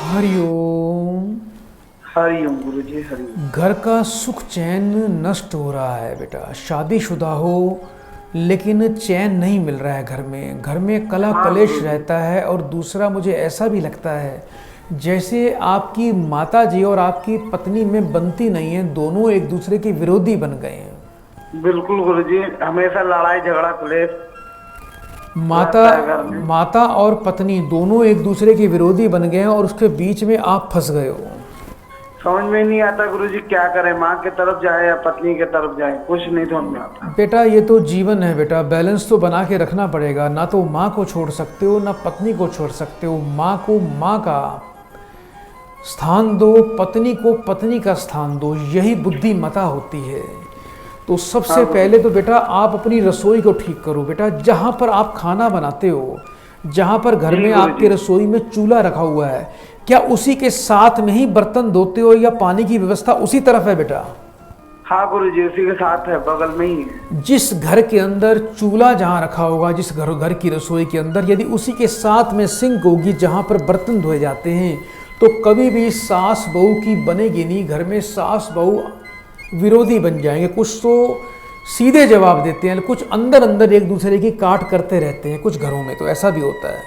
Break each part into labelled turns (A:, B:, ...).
A: हरिओम।
B: हरिओम गुरुजी हरिओम।
A: घर का सुख चैन नष्ट हो रहा है बेटा। शादीशुदा हो लेकिन चैन नहीं मिल रहा है घर में। घर में कला
B: हाँ
A: कलेश
B: गुरुजी।
A: रहता है। और दूसरा मुझे ऐसा भी लगता है जैसे आपकी माता जी और आपकी पत्नी में बनती नहीं है, दोनों एक दूसरे के विरोधी बन गए हैं।
B: बिल्कुल गुरुजी, हमेशा लड़ाई झगड़ा क्लेश
A: माता
B: रहता है घर में।
A: माता और पत्नी दोनों एक दूसरे के विरोधी बन गए हैं और उसके बीच में आप फंस गए हो।
B: समझ में नहीं आता गुरुजी क्या करें, माँ के तरफ जाए या पत्नी के तरफ जाए, कुछ नहीं समझ में आता।
A: बेटा ये तो जीवन है बेटा, बैलेंस तो बना के रखना पड़ेगा। ना तो माँ को छोड़ सकते हो ना पत्नी को छोड़ सकते हो। माँ को माँ का स्थान दो, पत्नी को पत्नी का स्थान दो, यही बुद्धिमता होती है। तो सबसे
B: हाँ
A: पहले
B: गुरुजी।
A: तो बेटा आप अपनी रसोई को ठीक करो बेटा। जहाँ पर आप खाना बनाते हो, जहाँ पर घर
B: जी
A: में आपके
B: गुरुजी।
A: रसोई में चूल्हा रखा हुआ है, क्या उसी के साथ में ही बर्तन धोते हो या पानी की व्यवस्था उसी तरफ है बेटा?
B: हाँ गुरुजी, उसी के साथ है, बगल में ही है।
A: जिस घर के अंदर चूल्हा जहाँ रखा होगा, जिस घर की रसोई के अंदर यदि उसी के साथ में सिंक होगी जहाँ पर बर्तन धोए जाते हैं, तो कभी भी सास बहू की बनेगी नहीं। घर में सास बहू विरोधी बन जाएंगे। कुछ तो सीधे जवाब देते हैं, कुछ अंदर अंदर एक दूसरे की काट करते रहते हैं। कुछ घरों में तो ऐसा भी होता है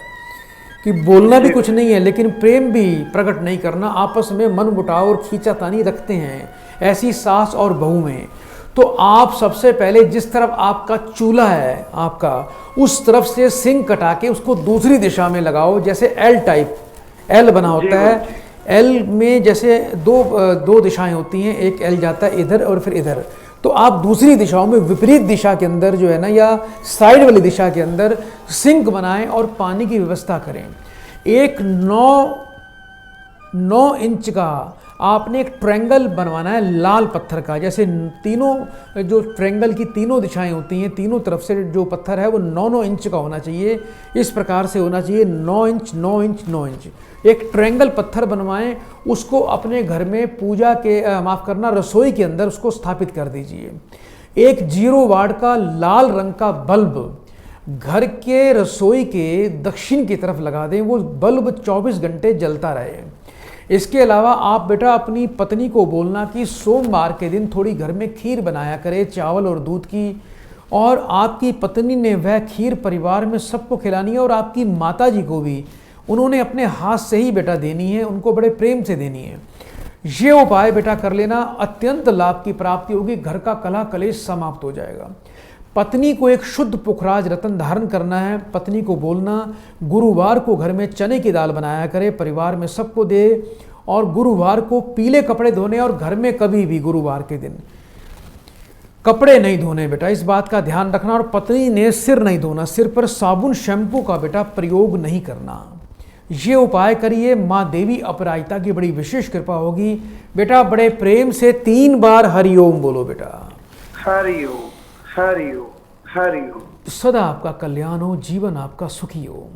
A: कि बोलना भी कुछ नहीं है लेकिन प्रेम भी प्रकट नहीं करना, आपस में मन मुटाव और खींचातानी रखते हैं, ऐसी सास और बहू में। तो आप सबसे पहले जिस तरफ आपका चूल्हा है आपका, उस तरफ से सिंक कटा के उसको दूसरी दिशा में लगाओ। जैसे एल टाइप, एल बना
B: जी
A: होता है।
B: गुरुजी।
A: एल में जैसे दो दिशाएं होती हैं, एक एल जाता है इधर और फिर इधर। तो आप दूसरी दिशाओं में विपरीत दिशा के अंदर जो है ना, या साइड वाली दिशा के अंदर सिंक बनाएं और पानी की व्यवस्था करें। एक 9 इंच का आपने एक ट्रायंगल बनवाना है लाल पत्थर का। जैसे तीनों जो ट्रायंगल की तीनों दिशाएं होती हैं, तीनों तरफ से जो पत्थर है वो 9-9 इंच का होना चाहिए। इस प्रकार से होना चाहिए 9 इंच 9 इंच 9 इंच। एक ट्रायंगल पत्थर बनवाएं, उसको अपने घर में पूजा के माफ़ करना रसोई के अंदर उसको स्थापित कर दीजिए। एक 0 वाट का लाल रंग का बल्ब घर के रसोई के दक्षिण की तरफ लगा दें। वो बल्ब 24 घंटे जलता रहे। इसके अलावा आप बेटा अपनी पत्नी को बोलना कि सोमवार के दिन थोड़ी घर में खीर बनाया करे, चावल और दूध की। और आपकी पत्नी ने वह खीर परिवार में सबको खिलानी है। और आपकी माता जी को भी उन्होंने अपने हाथ से ही बेटा देनी है, उनको बड़े प्रेम से देनी है। ये उपाय बेटा कर लेना, अत्यंत लाभ की प्राप्ति होगी। घर का कलह कलेश समाप्त हो जाएगा। पत्नी को एक शुद्ध पुखराज रत्न धारण करना है। पत्नी को बोलना गुरुवार को घर में चने की दाल बनाया करे, परिवार में सबको दे। और गुरुवार को पीले कपड़े धोने, और घर में कभी भी गुरुवार के दिन कपड़े नहीं धोने बेटा, इस बात का ध्यान रखना। और पत्नी ने सिर नहीं धोना, सिर पर साबुन शैम्पू का बेटा प्रयोग नहीं करना। ये उपाय करिए, माँ देवी अपराजिता की बड़ी विशेष कृपा होगी बेटा। बड़े प्रेम से 3 बार हरिओम बोलो बेटा।
B: हरिओम हरिओम हरिओम।
A: सदा आपका कल्याण हो, जीवन आपका सुखी हो।